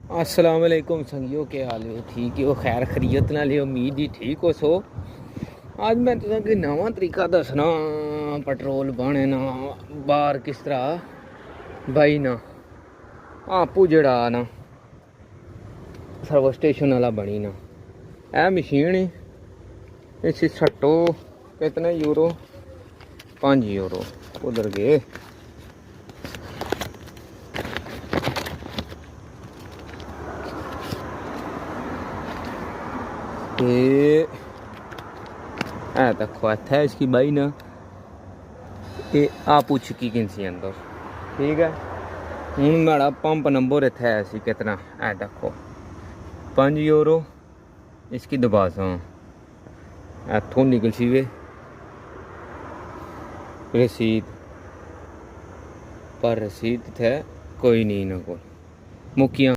अस्सलाम वालेकुम संगियो, के हाल हो? ठीक हो? खैर खरीयत ना लियो, उम्मीद ही ठीक हो सो। आज मैं तुसेंगी नवा तरीका दसना पेट्रोल पाने ना बाहर किस तरह बाई ना आपू जड़ा ना सर्विस स्टेशन वाला बनी ना ए मशीन है। इसी सट्टो कितने यूरो? 5 यूरो। उधर गए ते देखो इत्थे इसकी बाई ना ये आपू छिकी किनसी अंदर। ठीक है, हूँ मेरा पंप नंबर इत्थे है सी कितना है देखो 5 यूरो। इसकी दबासा इत्थों निकल सी वे रसीद, पर रसीद थे कोई नहीं ना को मुकिया।